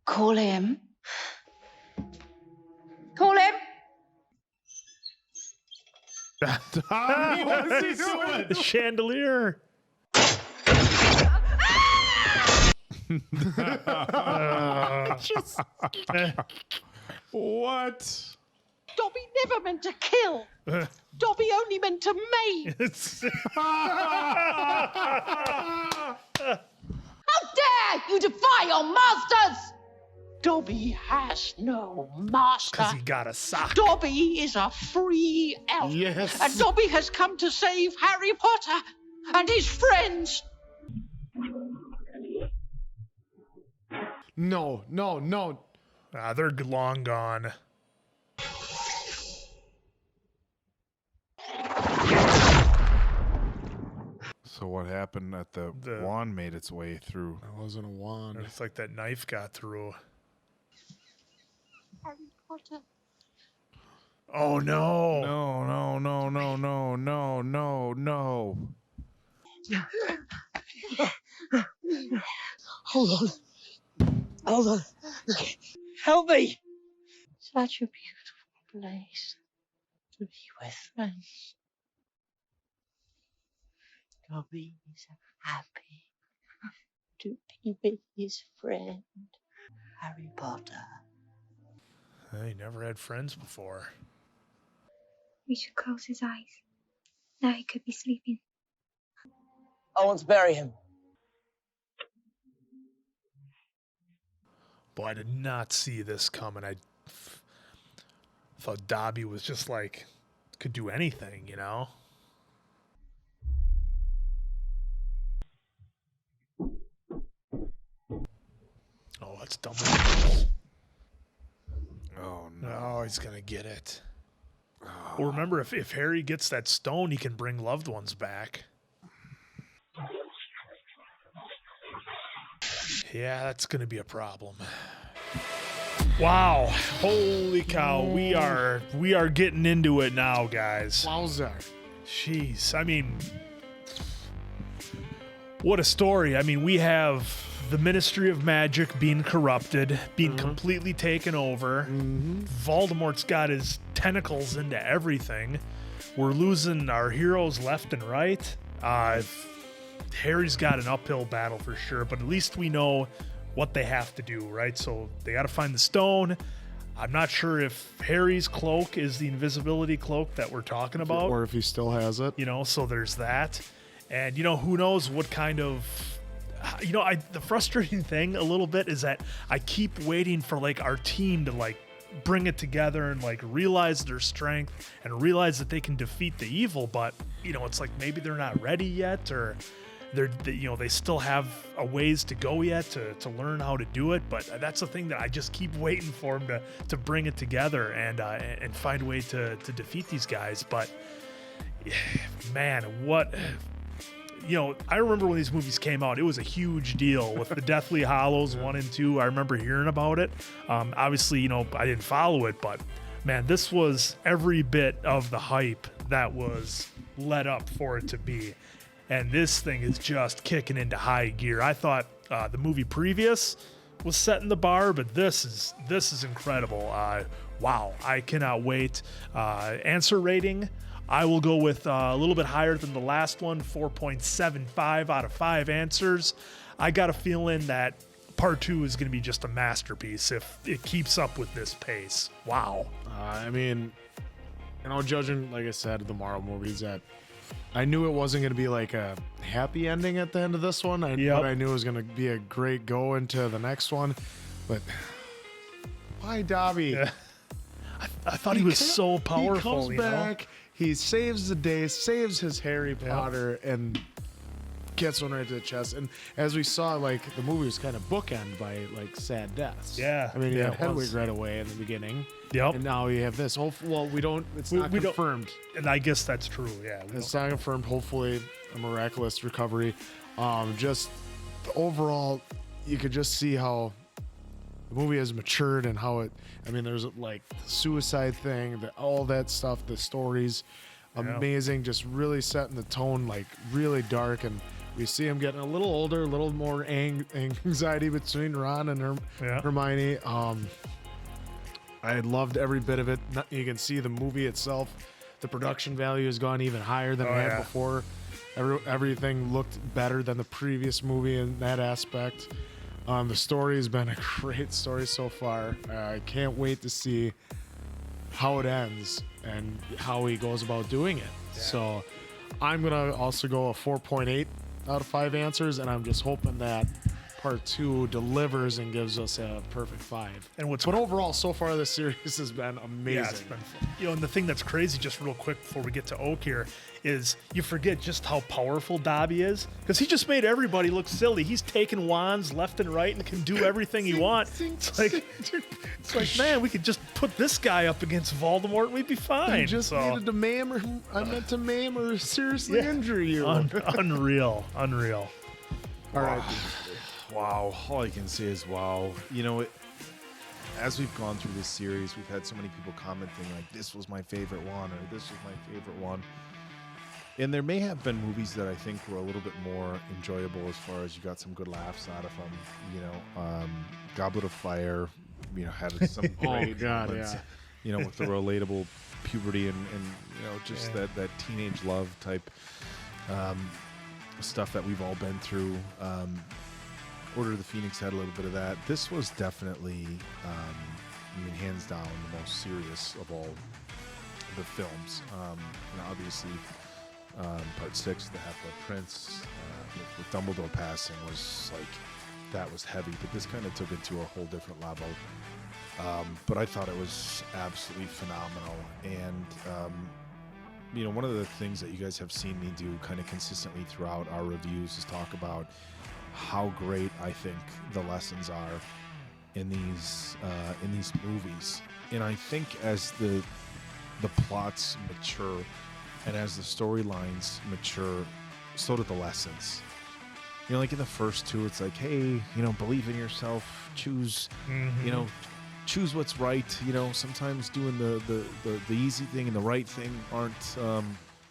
Call him. Call him. Dobby, what is he doing? The chandelier. What? Dobby never meant to kill. Dobby only meant to maim. How dare you defy your masters! Dobby has no master. Because he got a sock. Dobby is a free elf. Yes. And Dobby has come to save Harry Potter and his friends. No. They're long gone. So what happened at the wand made its way through? That wasn't a wand. It's like that knife got through. Harry Potter. Oh no. No. Hold on. Help me. Such a beautiful place to be with friends. Dobby is happy to be with his friend, Harry Potter. He never had friends before. We should close his eyes. Now he could be sleeping. I want to bury him. Boy, I did not see this coming. I thought Dobby was just like, could do anything, you know? Oh, it's Dumbledore. Oh no. Oh, he's gonna get it. Well, remember, if Harry gets that stone, he can bring loved ones back. Yeah, that's gonna be a problem. Wow. Holy cow. We are getting into it now, guys. Wowza. Jeez. I mean, what a story. I mean, we have the Ministry of Magic being corrupted, being completely taken over. Voldemort's got his tentacles into everything. We're losing our heroes left and right. Harry's got an uphill battle for sure, but at least we know what they have to do, right? So they got to find the stone. I'm not sure if Harry's cloak is the invisibility cloak that we're talking about. Or if he still has it. You know, so there's that. And, you know, who knows what kind of... You know, the frustrating thing a little bit is that I keep waiting for, like, our team to, like, bring it together and, like, realize their strength and realize that they can defeat the evil, but, you know, it's like maybe they're not ready yet, or they still have a ways to go yet to learn how to do it. But that's the thing that I just keep waiting for them to bring it together and find a way to defeat these guys. But man, what... You know, I remember when these movies came out, it was a huge deal with the Deathly Hallows 1 and 2. I remember hearing about it. Obviously, you know, I didn't follow it, but man, this was every bit of the hype that was led up for it to be. And this thing is just kicking into high gear. I thought the movie previous was setting the bar, but this is incredible. Wow, I cannot wait. Answer rating, I will go with a little bit higher than the last one, 4.75 out of 5 answers. I got a feeling that part 2 is going to be just a masterpiece if it keeps up with this pace. Wow. I mean, you know, judging, like I said, the Marvel movies, that I knew it wasn't going to be like a happy ending at the end of this one. But I knew it was going to be a great go into the next one. But why Dobby? Yeah. I thought he was so powerful. He comes back, he saves the day, saves his Harry Potter, and gets one right to the chest. And as we saw, like, the movie was kind of bookend by, like, sad deaths. Yeah. I mean, you had Hedwig right away in the beginning. Yep. And now you have this. Well, it's not confirmed. And I guess that's true, yeah. It's not confirmed. Hopefully, a miraculous recovery. Just overall, you could just see how the movie has matured and how it, I mean, there's like the suicide thing, all that stuff, the stories, amazing, just really setting the tone, like really dark. And we see him getting a little older, a little more anxiety between Ron and Hermione. I loved every bit of it. You can see the movie itself, the production value has gone even higher than it had before. Everything looked better than the previous movie in that aspect. The story has been a great story so far. I can't wait to see how it ends and how he goes about doing it. Yeah. So I'm going to also go a 4.8 out of 5 answers, and I'm just hoping that part 2 delivers and gives us a perfect 5. But overall, so far this series has been amazing. Yeah, it's been fun. And the thing that's crazy, just real quick before we get to Oak here, is you forget just how powerful Dobby is, because he just made everybody look silly. He's taking wands left and right and can do everything he wants. It's like, man, we could just put this guy up against Voldemort and we'd be fine. You just needed to maim or I meant to maim or seriously injure you. Unreal. All right. Wow. All I can say is wow. As we've gone through this series, we've had so many people commenting like, this was my favorite one, or this was my favorite one. And there may have been movies that I think were a little bit more enjoyable as far as you got some good laughs out of them. Goblet of Fire, had some great moments, with the relatable puberty and just that teenage love type stuff that we've all been through. Order of the Phoenix had a little bit of that. This was definitely, hands down, the most serious of all the films. Obviously, part 6, the Half-Blood Prince, with Dumbledore passing was that was heavy, but this kind of took it to a whole different level. But I thought it was absolutely phenomenal. And, one of the things that you guys have seen me do kind of consistently throughout our reviews is talk about how great I think the lessons are in these movies. And I think as the plots mature and as the storylines mature, so do the lessons. Like in the first 2, it's like, hey, believe in yourself, choose, choose what's right. Sometimes doing the easy thing and the right thing aren't,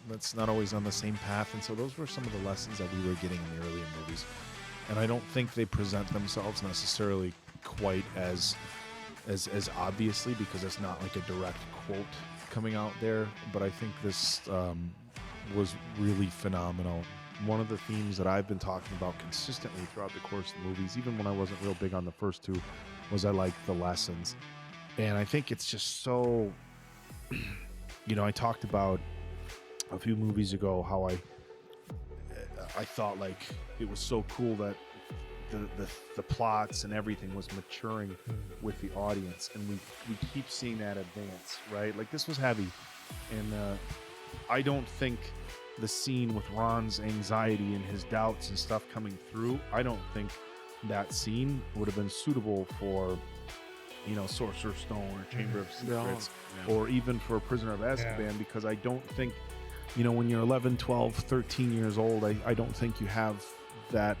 that's not always on the same path. And so those were some of the lessons that we were getting in the earlier movies. And I don't think they present themselves necessarily quite as obviously, because it's not like a direct quote coming out there. But I think this was really phenomenal. One of the themes that I've been talking about consistently throughout the course of the movies, even when I wasn't real big on the first 2, was I liked the lessons. And I think it's just so, I talked about a few movies ago how I thought it was so cool that the plots and everything was maturing with the audience, and we keep seeing that advance, right? This was heavy, and I don't think the scene with Ron's anxiety and his doubts and stuff coming through, I don't think that scene would have been suitable for Sorcerer's Stone or Chamber of Secrets, or even for Prisoner of Azkaban, because I don't think when you're 11, 12, 13 years old, I don't think you have that.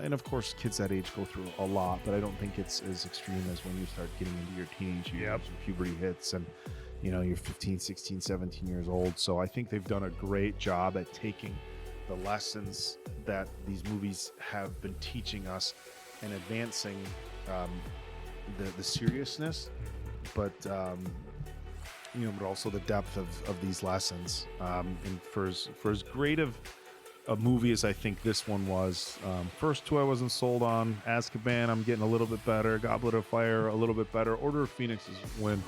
And of course, kids that age go through a lot, but I don't think it's as extreme as when you start getting into your teenage years and puberty hits and, you're 15, 16, 17 years old. So I think they've done a great job at taking the lessons that these movies have been teaching us and advancing the seriousness, but also the depth of these lessons. And for as great of a movie as I think this one was, first 2 I wasn't sold on. Azkaban, I'm getting a little bit better. Goblet of Fire, a little bit better. Order of Phoenix is when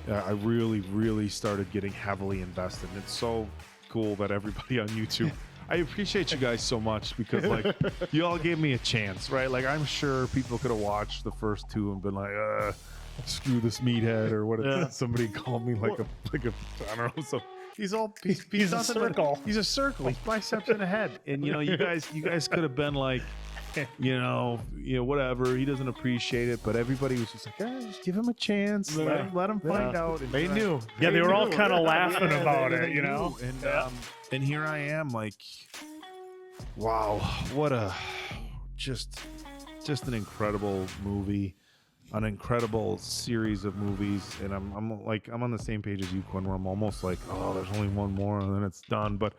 I really, really started getting heavily invested. And it's so cool that everybody on YouTube, I appreciate you guys so much, because you all gave me a chance, right? I'm sure people could have watched the first 2 and been like, screw this meathead, or what somebody called me like a I don't know. So he's a circle. He's a circle. He's biceps in a head. And you guys could have been like, whatever. He doesn't appreciate it, but everybody was just like, just give him a chance. Let him find out. And they knew. Yeah, they were all kind of laughing about it, And here I am, wow, what a just an incredible movie, an incredible series of movies. And I'm on the same page as you, Quinn, where I'm almost like, oh, there's only one more and then it's done. But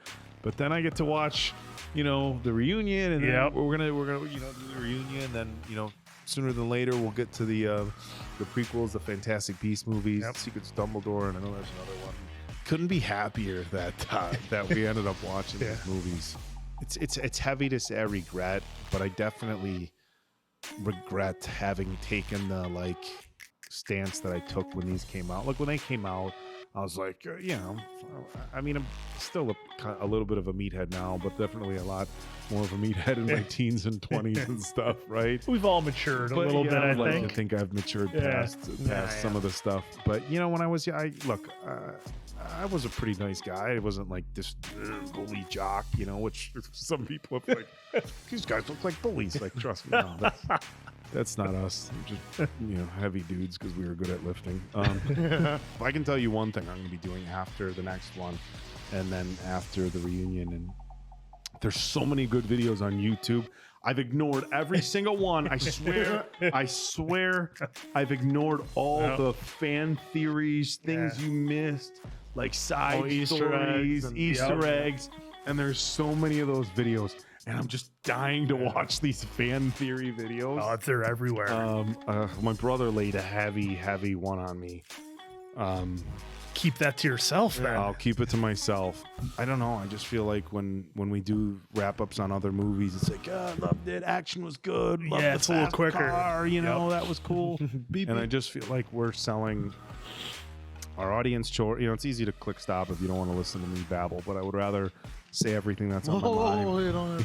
then I get to watch, the reunion, and then we're gonna do the reunion. Then sooner than later we'll get to the prequels, the Fantastic Beasts movies, Secrets of Dumbledore, and I know there's another one. Couldn't be happier that we ended up watching these movies. It's heavy to say I regret, but I definitely regret having taken the stance that I took when these came out. When they came out, I was like, I mean, I'm still a little bit of a meathead now, but definitely a lot more of a meathead in my teens and 20s and stuff, right? We've all matured a little bit, I like think. to think I've matured past some of the stuff. But, when I was young, I was a pretty nice guy. I wasn't like this bully jock, which some people have like, these guys look like bullies. Like, trust me, no, that's not us. We're just, heavy dudes because we were good at lifting. I can tell you one thing I'm going to be doing after the next one and then after the reunion. And there's so many good videos on YouTube. I've ignored every single one. I swear I've ignored all the fan theories, things you missed, like side stories, Easter eggs. And there's so many of those videos. And I'm just dying to watch these fan theory videos. Oh, they're everywhere. My brother laid a heavy one on me. Keep that to yourself, man. I'll keep it to myself. I don't know. I just feel like when we do wrap-ups on other movies, it's like, I loved it. Action was good. Loved the it's a little fast quicker. Car, that was cool. And I just feel like we're selling our audience short. It's easy to click stop if you don't want to listen to me babble, but I would rather say everything that's on my mind.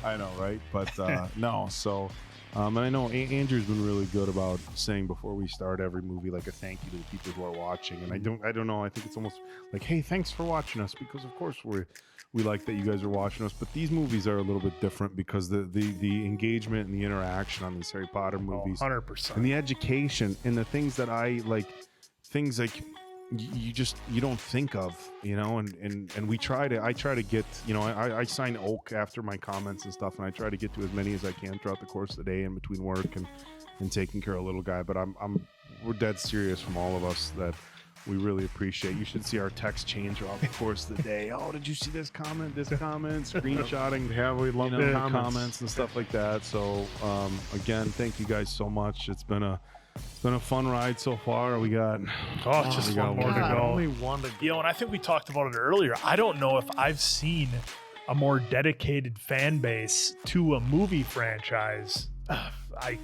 I know, right? But no, so and I know Andrew's been really good about saying before we start every movie like a thank you to the people who are watching. And I don't know, I think it's almost like, hey, thanks for watching us, because of course we like that you guys are watching us. But these movies are a little bit different because the engagement and the interaction on these Harry Potter movies, 100%, and the education and the things that I like, things like you don't think of, and I try to get, I sign Oak after my comments and stuff, and I try to get to as many as I can throughout the course of the day in between work and taking care of little guy. But we're dead serious from all of us that we really appreciate. You should see our text change throughout the course of the day. Oh, did you see this comment, screenshotting? Yeah, we love the comments and stuff like that. So again, thank you guys so much. It's been a fun ride so far. We got just one more to go. Only one to go. And I think we talked about it earlier. I don't know if I've seen a more dedicated fan base to a movie franchise. I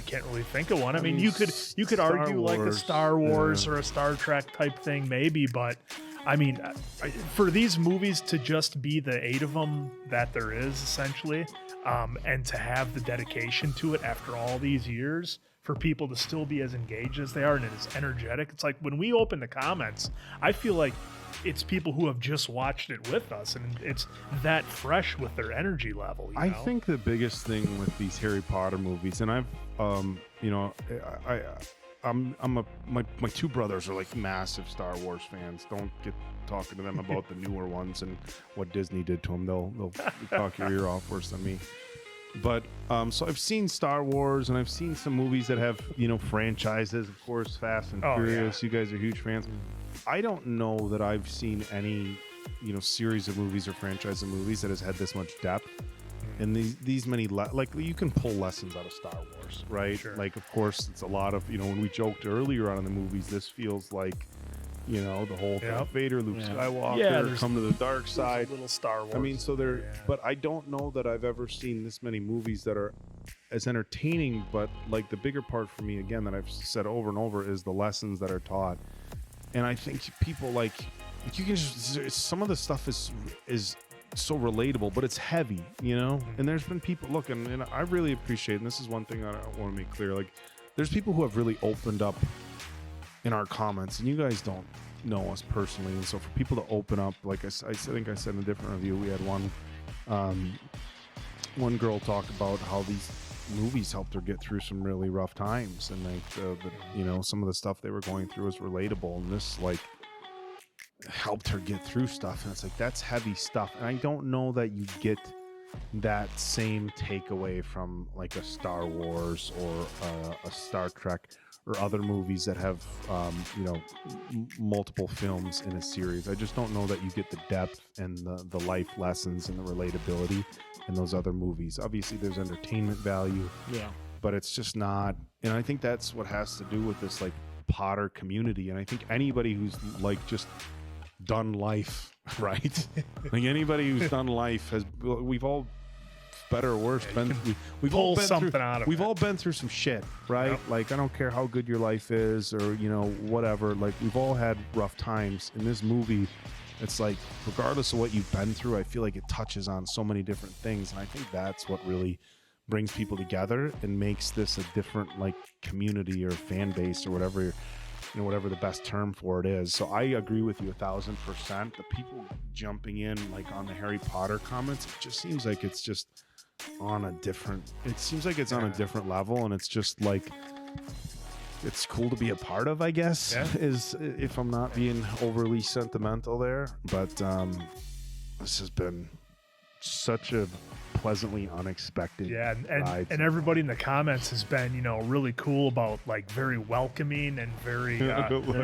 can't really think of one. I mean, you could argue like a Star Wars or a Star Trek type thing, maybe, but I mean, for these movies to just be the 8 of them that there is essentially, and to have the dedication to it after all these years, for people to still be as engaged as they are and as energetic. It's like when we open the comments, I feel like it's people who have just watched it with us, and it's that fresh with their energy level. I think the biggest thing with these Harry Potter movies, and I've, my 2 brothers are like massive Star Wars fans. Don't get talking to them about the newer ones and what Disney did to them. They'll talk your ear off worse than me. But so I've seen Star Wars, and I've seen some movies that have franchises, of course, Fast and Furious. You guys are huge fans. I don't know that I've seen any series of movies or franchise of movies that has had this much depth and these many like you can pull lessons out of Star Wars, right? Sure. Like, of course, it's a lot of when we joked earlier on in the movies, this feels like the whole Darth Vader, Luke Skywalker, come to the dark side. Little Star Wars. I mean, so but I don't know that I've ever seen this many movies that are as entertaining. But like the bigger part for me, again, that I've said over and over, is the lessons that are taught. And I think people like you can just, some of the stuff is so relatable, but it's heavy, And there's been people and I really appreciate, and this is one thing I want to make clear, like there's people who have really opened up in our comments, and you guys don't know us personally, and so for people to open up, like I think I said in a different review, we had one girl talk about how these movies helped her get through some really rough times, and like some of the stuff they were going through was relatable, and this like helped her get through stuff, and it's like that's heavy stuff, and I don't know that you get that same takeaway from like a Star Wars or a Star Trek or other movies that have multiple films in a series. I just don't know that you get the depth and the life lessons and the relatability in those other movies. Obviously there's entertainment value, but it's just not, and I think that's what has to do with this like Potter community. And I think anybody who's like just done life, right? Like anybody who's done life we've all better or worse, we've pull all been something through, out of we've it. all been through some shit, right? Yep. Like, I don't care how good your life is or, you know, whatever. Like, we've all had rough times. In this movie, it's like, regardless of what you've been through, I feel like it touches on so many different things. And I think that's what really brings people together and makes this a different, like, community or fan base or whatever, you know, whatever the best term for it is. So I agree with you 1,000%. The people jumping in, like, on the Harry Potter comments, it just seems like it's just on a different, it seems like it's on a different level, and it's just like, it's cool to be a part of, I guess, is, if I'm not being overly sentimental there. But this has been such a pleasantly unexpected ride. And everybody in the comments has been, you know, really cool about, like, very welcoming and very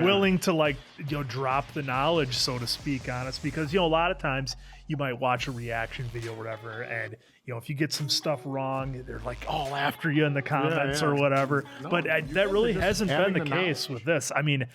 willing to, like, you know, drop the knowledge, so to speak, on us, because, you know, a lot of times you might watch a reaction video or whatever, and, you know, if you get some stuff wrong, they're like all after you in the comments or whatever. No, but that really hasn't been the case with this. I mean,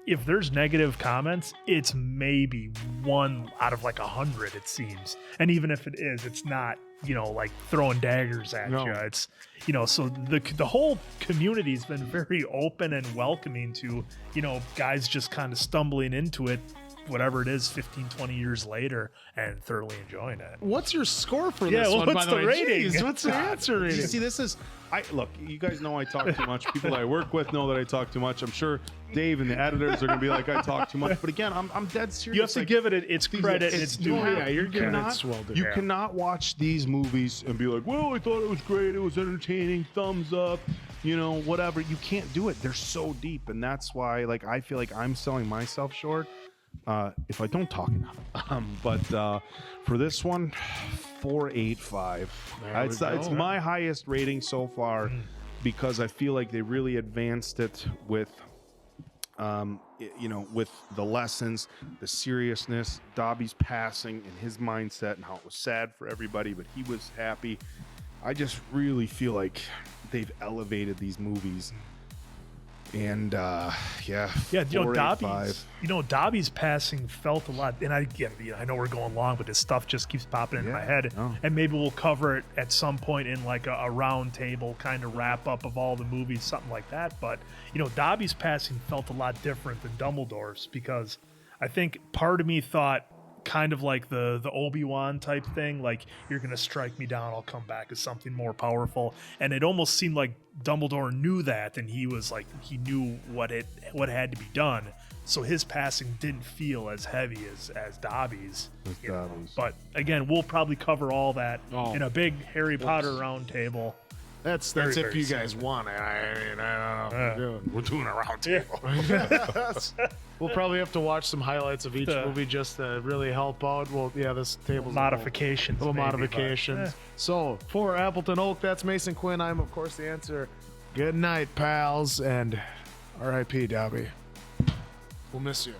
if there's negative comments, it's maybe 1 out of like 100, it seems. And even if it is, it's not, you know, like throwing daggers at you. It's, you know, so the whole community's been very open and welcoming to, you know, guys just kind of stumbling into it, whatever it is, 15, 20 years later, and thoroughly enjoying it. What's your score for this one, what's by the the way? rating? Jeez, what's the answer rating? See, this is, look, you guys know I talk too much. People that I work with know that I talk too much. I'm sure Dave and the editors are going to be like, I talk too much. But again, I'm dead serious. You have to give it its credit. It's due. You're you cannot watch these movies and be like, well, I thought it was great. It was entertaining. Thumbs up. You know, whatever. You can't do it. They're so deep. And that's why, like, I feel like I'm selling myself short. If I don't talk enough. But for this one, 4.85. It's my highest rating so far because I feel like they really advanced it with, you know, with the lessons, the seriousness, Dobby's passing and his mindset and how it was sad for everybody, but he was happy. I just really feel like they've elevated these movies. And you know, Dobby's passing felt a lot, and I know we're going long, but this stuff just keeps popping into my head, and maybe we'll cover it at some point in like a round table kind of wrap up of all the movies, something like that. But you know, Dobby's passing felt a lot different than Dumbledore's, because I think part of me thought, kind of like the Obi-Wan type thing, like, you're gonna strike me down, I'll come back as something more powerful. And it almost seemed like Dumbledore knew that, and he was like, he knew what had to be done, so his passing didn't feel as heavy as Dobby's. But again, we'll probably cover all that in a big Harry Potter round table. That's if you guys want it. I don't know. We're doing a round table. We'll probably have to watch some highlights of each movie just to really help out. Well, yeah, this table's modifications. Little modifications. So for Appleton Oak, that's Mason Quinn. I'm of course the answer. Good night, pals, and R.I.P. Dobby. We'll miss you.